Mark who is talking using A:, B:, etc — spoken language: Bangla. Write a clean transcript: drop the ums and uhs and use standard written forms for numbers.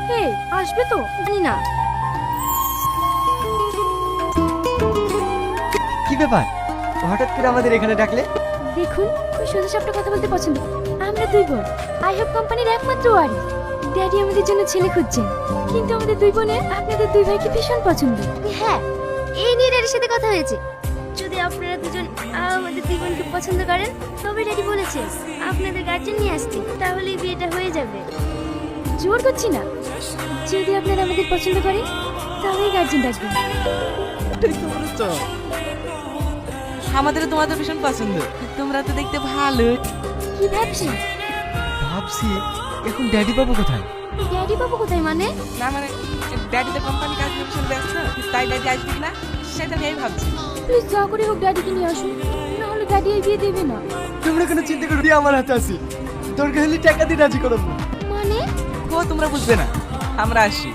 A: হে আসবে তো জানি না।
B: কি ব্যাপার, হঠাৎ করে আমাদের এখানে ডাকলে?
A: দেখুন, খুব সোজা সাপটা কথা বলতে পছন্দ। আমরা দুই বোন আই হ্যাভ কোম্পানির একমাত্র ওয়ারিস। ড্যাডি আমাদের জন্য ছেলে খুঁজছেন, কিন্তু আমাদের দুই বোনের আপনাদের দুই ভাইকে ভীষণ পছন্দ। হ্যাঁ, এই নিয়ে ড্যাডির সাথে কথা হয়েছে। যদি আপনারা দুজন আমাদের দুই বোনকে পছন্দ করেন, তবে ড্যাডি বলেছে আপনাদের গার্জেন নিয়ে আসতে, তাহলেই বিয়েটা হয়ে যাবে। জোর করছি না, যদি আপনারা আমাদের পছন্দ করেন তাহলেই গার্জেন ডাকবেন।
C: ঠিক তো বলেছ। আমাদের তোমাদের ভীষণ পছন্দ, তোমরা তো দেখতে ভালো।
A: কি ভাবছেন?
B: ভাবছি এখন ড্যাডি বাবু কোথায়?
A: ড্যাডি বাবু কোথায় মানে?
C: না মানে ড্যাডি তো কোম্পানি কাজ নিয়ে ভীষণ ব্যস্ত, তাই ড্যাডি আসবে না সেটা নিয়েই ভাবছি।
A: প্লিজ যা করে হোক ড্যাডিকে নিয়ে আসুন, না হলে ড্যাডি এই বিয়ে দেবে না।
B: তোমরা কোনো চিন্তা করো, বিয়ে আমার হাতে আছি। দরকার হলে টাকা দিয়ে রাজি করাবো।
A: মানে?
C: ও তোমরা বুঝবে না, আমরা আসি।